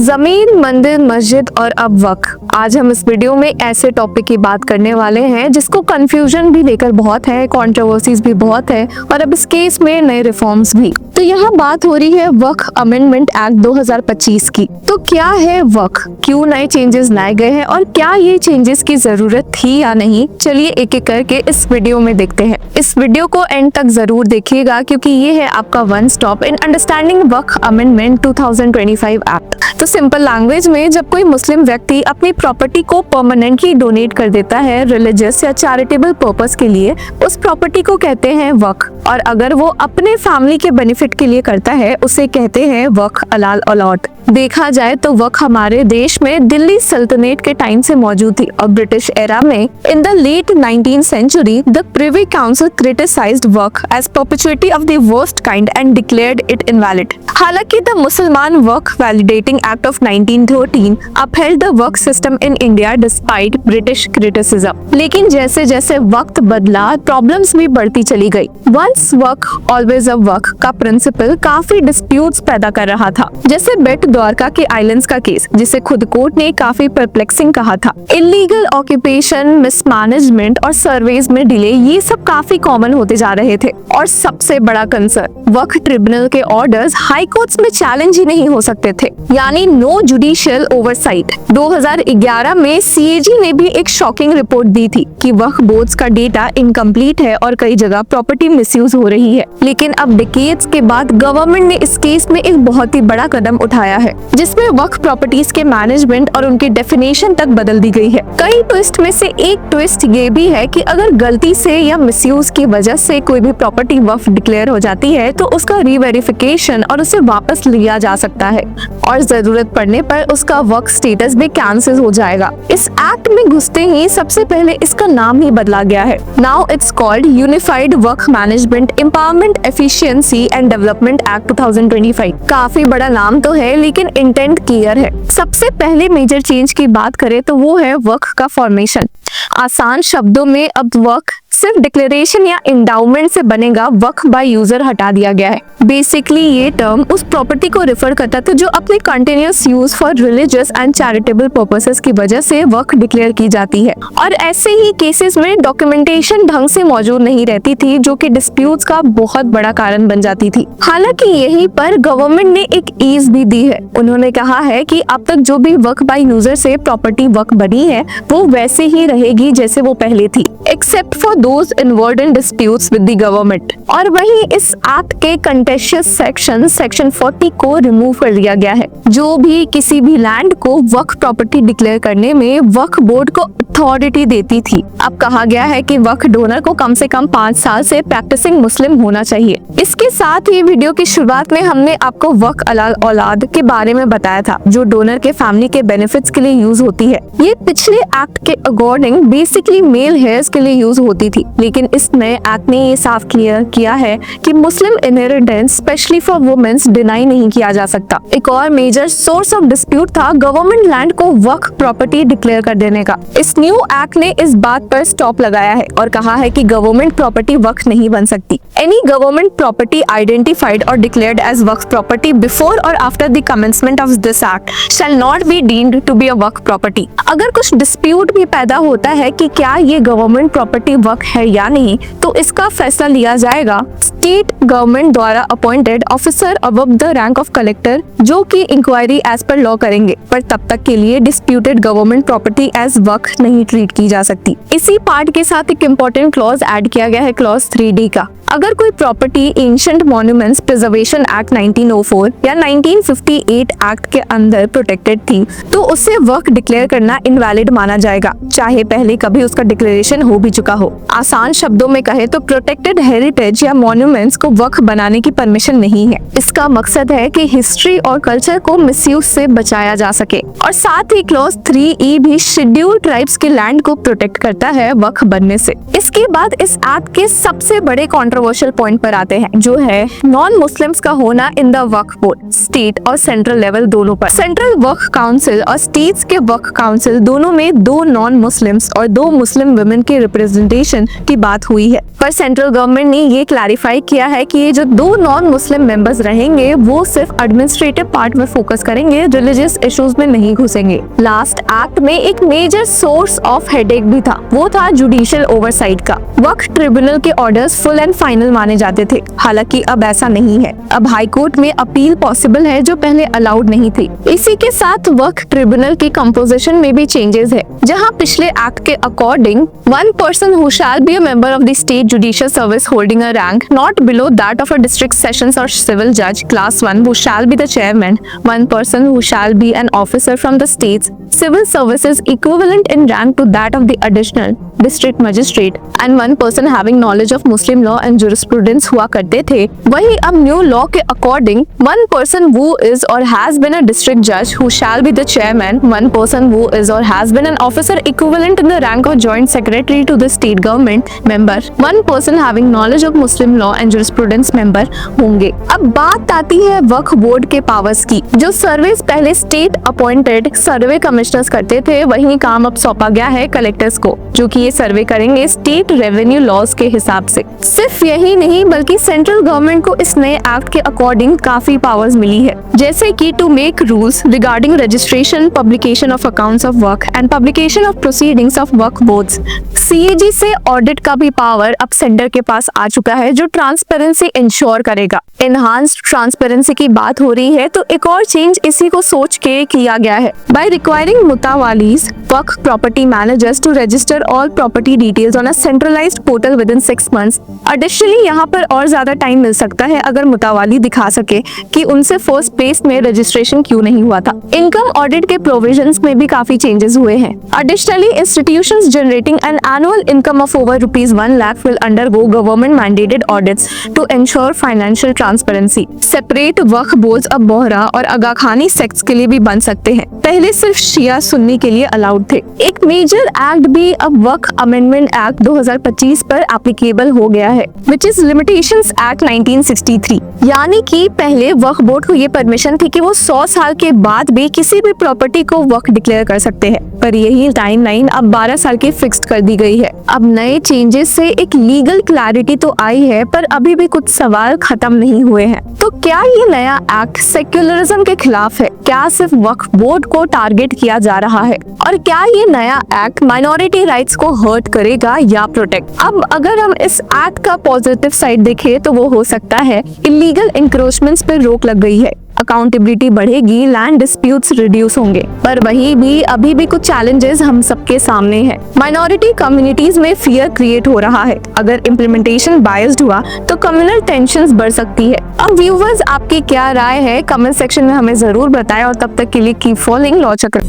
जमीन, मंदिर, मस्जिद और अब वक्फ। आज हम इस वीडियो में ऐसे टॉपिक की बात करने वाले हैं जिसको कंफ्यूजन भी लेकर बहुत है, कंट्रोवर्सीज भी बहुत है और अब इस केस में नए रिफॉर्म्स भी। तो यहाँ बात हो रही है वक्फ अमेंडमेंट एक्ट 2025 की। तो क्या है वक्फ, क्यों नए चेंजेस लाए गए हैं और क्या ये चेंजेस की जरूरत थी या नहीं, चलिए एक एक करके इस वीडियो में देखते हैं। इस वीडियो को एंड तक जरूर देखिएगा क्योंकि ये है आपका one stop in understanding Waqf amendment 2025 act. तो सिंपल लैंग्वेज में जब कोई मुस्लिम व्यक्ति अपनी प्रॉपर्टी को परमानेंटली डोनेट कर देता है रिलीजियस या चैरिटेबल पर्पस के लिए, उस प्रॉपर्टी को कहते हैं वक्फ। और अगर वो अपने फैमिली के बेनिफिट के लिए करता है उसे कहते हैं वक्फ अलाल अलॉट। देखा जाए तो वक्फ हमारे देश में दिल्ली सल्तनत के टाइम से मौजूद थी और ब्रिटिश एरा में in the late 19th century the privy council criticised waqf as perpetuity of the worst kind and declared it invalid. हालांकि the Mussalman waqf validating act of 1913 upheld the waqf system in India despite British criticism. लेकिन जैसे जैसे वक्त बदला problems भी बढ़ती चली गई। वंस वक्फ ऑलवेज अ वक्फ का प्रिंसिपल काफी डिस्प्यूट्स पैदा कर रहा था, जैसे बेट द्वारका के आइलैंड्स का केस जिसे खुद कोर्ट ने काफी परप्लेक्सिंग कहा था। इलीगल ऑक्यूपेशन, मिसमैनेजमेंट और सर्वेज में डिले, ये सब काफी कॉमन होते जा रहे थे। और सबसे बड़ा कंसर्न, वक्फ ट्रिब्यूनल के ऑर्डर्स हाई कोर्ट्स में चैलेंज ही नहीं हो सकते थे, यानी नो जुडिशियल ओवरसाइट। 2011 में सीएजी ने भी एक शॉकिंग रिपोर्ट दी थी कि वक्फ बोर्ड्स का डेटा इनकम्प्लीट है और कई जगह प्रॉपर्टी मिसयूज हो रही है। लेकिन अब डिकेड्स के बाद गवर्नमेंट ने इस केस में एक बहुत ही बड़ा कदम उठाया है जिसमें वक्फ प्रॉपर्टीज के मैनेजमेंट और उनकी डेफिनेशन तक बदल दी गई है। कई ट्विस्ट में से एक ट्विस्ट ये भी है कि अगर गलती से या मिसयूज की वजह से कोई भी प्रॉपर्टी वक्फ डिक्लेयर हो जाती है तो उसका रीवेरिफिकेशन और उसे वापस लिया जा सकता है और जरूरत पड़ने पर उसका वक्फ स्टेटस भी कैंसिल हो जाएगा। इस एक्ट में घुसते ही सबसे पहले इसका नाम ही बदला गया है। Now it's called unified Waqf management empowerment efficiency and development act 2025। काफी बड़ा नाम तो है लेकिन इंटेंट क्लियर है। सबसे पहले मेजर चेंज की बात करें तो वो है वक्फ का फॉर्मेशन। आसान शब्दों में अब वक्फ सिर्फ डिक्लेरेशन या इंडाउमेंट से बनेगा, वक्फ बाय यूजर हटा दिया गया है। बेसिकली ये टर्म उस प्रॉपर्टी को रेफर करता था जो अपने continuous use for religious and charitable purposes की वजह से वक्फ डिक्लेयर की जाती है। और ऐसे ही केसेस में डॉक्यूमेंटेशन ढंग से मौजूद नहीं रहती थी जो कि डिस्प्यूट्स का बहुत बड़ा कारण बन जाती थी। हालांकि यहीं पर गवर्नमेंट ने एक ईज भी दी है। उन्होंने कहा है कि अब तक जो भी वक्फ बाय यूजर से प्रॉपर्टी वक्फ बनी है वो वैसे ही रहेगी जैसे वो पहले थी, except for those involved in disputes with the government. और वहीं इस एक्ट के कंटेशियस सेक्शन 40 को रिमूव कर दिया गया है, जो भी किसी भी लैंड को वक्फ प्रॉपर्टी डिक्लेयर करने में वक्फ बोर्ड को अथॉरिटी देती थी। अब कहा गया है कि वक्फ डोनर को कम से कम 5 साल से प्रैक्टिसिंग मुस्लिम होना चाहिए। इसके साथ ही वीडियो की शुरुआत में हमने आपको वक्फ अलाल औलाद के बारे में बताया था जो डोनर के फैमिली के बेनिफिट्स के लिए यूज होती है। ये पिछले एक्ट के अकॉर्डिंग बेसिकली मेल हेयर्स के लिए यूज होती थी, लेकिन इस नए एक्ट ने ये साफ क्लियर किया है कि Muslim inheritance specially for womens deny नहीं किया जा सकता। एक और मेजर सोर्स ऑफ डिस्प्यूट था गवर्नमेंट लैंड को वक्फ प्रॉपर्टी डिक्लेयर कर देने का। इस न्यू एक्ट ने इस बात पर स्टॉप लगाया है और कहा है कि गवर्नमेंट प्रॉपर्टी वक्फ नहीं बन सकती। एनी गवर्नमेंट प्रॉपर्टी आइडेंटिफाइड और declared as waqf property before और after the commencement of this act shall not be deemed to be a waqf property. अगर कुछ डिस्प्यूट भी पैदा होता है कि क्या ये गवर्नमेंट प्रॉपर्टी वक्फ है या नहीं, तो इसका फैसला लिया जाएगा स्टेट गवर्नमेंट द्वारा appointed officer above the rank of collector, जो कि इंक्वायरी एज पर लॉ करेंगे। पर तब तक के लिए डिस्प्यूटेड गवर्नमेंट प्रॉपर्टी एज वक्फ नहीं ट्रीट की जा सकती। इसी पार्ट के साथ एक इम्पोर्टेंट क्लॉज ऐड किया गया है, क्लॉज 3D का। अगर कोई property ancient monuments preservation act 1904 या 1958 एक्ट के अंदर प्रोटेक्टेड थी तो उसे वक्फ डिक्लेयर करना इनवैलिड माना जाएगा, चाहे पहले कभी उसका डिक्लेरेशन हो भी चुका हो। आसान शब्दों में कहे तो प्रोटेक्टेड हेरिटेज या मॉन्यूमेंट्स को वक्फ बनाने की परमिशन नहीं है। इसका मकसद है कि हिस्ट्री और कल्चर को मिसयूज से बचाया जा सके। और साथ ही क्लॉज 3E भी शेड्यूल्ड ट्राइब्स के लैंड को प्रोटेक्ट करता है वक्फ बनने से। इसके बाद इस एक्ट के सबसे बड़े कंट्रोवर्शियल पॉइंट पर आते हैं, जो है नॉन मुस्लिम्स का होना in the Waqf board, state और सेंट्रल लेवल दोनों पर। सेंट्रल वक्फ काउंसिल और स्टेट्स के वक्फ काउंसिल दोनों में 2 नॉन मुस्लिम्स और 2 मुस्लिम वुमेन के रिप्रेजेंटेशन डिस्ट्रीब्यूशन की बात हुई है। पर सेंट्रल गवर्नमेंट ने ये क्लैरिफाई किया है कि ये जो 2 नॉन मुस्लिम मेंबर्स रहेंगे वो सिर्फ एडमिनिस्ट्रेटिव पार्ट में फोकस करेंगे, रिलीजियस इश्यूज में नहीं घुसेंगे। लास्ट एक्ट में एक मेजर सोर्स ऑफ हेडेक भी था, वो था जुडिशियल ओवरसाइट का। वक्फ ट्रिब्यूनल के ऑर्डर्स फुल एंड फाइनल माने जाते थे, हालांकि अब ऐसा नहीं है। अब हाई कोर्ट में अपील पॉसिबल है जो पहले अलाउड नहीं थी। इसी के साथ वक्फ ट्रिब्यूनल की कंपोजिशन में भी चेंजेस है, जहां पिछले एक्ट के according 1 person who shall be a member of the state judicial service holding a rank not below that of a district sessions or civil judge class 1 who shall be the chairman, 1 person who shall be an officer from the state's civil services equivalent in rank to that of the additional district magistrate and 1 person having knowledge of Muslim law and jurisprudence हुआ करते थे। वही अब new law के according 1 person who is or has been a district judge who shall be the chairman, 1 person who is or has been an officer equivalent in the rank of joint secretary to the state government member, 1 person having knowledge of Muslim law and jurisprudence member होंगे। अब बात आती है वक्फ board के powers की। जो सर्वेस पहले state appointed सर्वे commissioners करते थे, वही काम अब सौंपा गया है कलेक्टर्स को, जो कि ये सर्वे करेंगे स्टेट रेवेन्यू लॉज के हिसाब से। सिर्फ यही नहीं बल्कि सेंट्रल गवर्नमेंट को इस नए एक्ट के अकॉर्डिंग काफी पावर्स मिली है, जैसे कि to make rules regarding registration, publication of accounts of waqf and publication of proceedings of waqf boards. CAG से ऑडिट का भी पावर अब सेंटर के पास आ चुका है, जो ट्रांसपेरेंसी इंश्योर करेगा। एनहांस्ड ट्रांसपेरेंसी की बात हो रही है तो एक और चेंज इसी को सोच के किया गया है, by requiring mutawallis waqf property managers to register all property details on a centralised portal within 6 months। Additionally यहाँ पर और ज्यादा टाइम मिल सकता है अगर मुतावाली दिखा सके कि उनसे फर्स्ट प्लेस में रजिस्ट्रेशन क्यों नहीं हुआ था। इनकम ऑडिट के प्रोविजंस में भी काफी चेंजेस हुए हैं। Additionally institutions generating an annual income of over ₹1 lakh will undergo government mandated audits to ensure financial transparency. Separate waqf boards अब बोहरा और आगा खानी सेक्ट्स के लिए भी बन सकते हैं, पहले सिर्फ शिया सुन्नी के लिए अलाउड थे। एक मेजर एक्ट भी अब वक्फ अमेंडमेंट एक्ट 2025 पर एप्लीकेबल हो गया है, विच इज लिमिटेशंस एक्ट 1963। यानी कि पहले वक्फ बोर्ड को ये परमिशन थी कि वो 100 साल के बाद भी किसी भी प्रॉपर्टी को वक्फ डिक्लेयर कर सकते हैं, पर यही टाइमलाइन अब 12 साल की फिक्स्ड कर दी गई है। अब नए चेंजेस से एक लीगल क्लैरिटी तो आई है, पर अभी भी कुछ सवाल खत्म नहीं हुए हैं। तो क्या ये नया एक्ट सेक्युलरिज्म के खिलाफ है? क्या सिर्फ वक्फ बोर्ड को टारगेट किया जा रहा है? और क्या ये नया एक्ट माइनॉरिटी राइट्स को हर्ट करेगा या प्रोटेक्ट? अब अगर हम इस एक्ट का पॉजिटिव साइड देखें तो वो हो सकता है इलीगल इंक्रोचमेंट्स पर रोक लग गई है, अकाउंटेबिलिटी बढ़ेगी, लैंड डिस्प्यूट्स रिड्यूस होंगे। पर वही भी अभी भी कुछ चैलेंजेस हम सबके सामने हैं। माइनॉरिटी कम्युनिटीज में फियर क्रिएट हो रहा है। अगर इम्प्लीमेंटेशन बायस्ड हुआ तो कम्युनल टेंशंस बढ़ सकती है। अब व्यूवर्स, आपकी क्या राय है? कमेंट सेक्शन में हमें जरूर बताएं और तब तक के लिए कीप फॉलोइंग लॉ चक्र।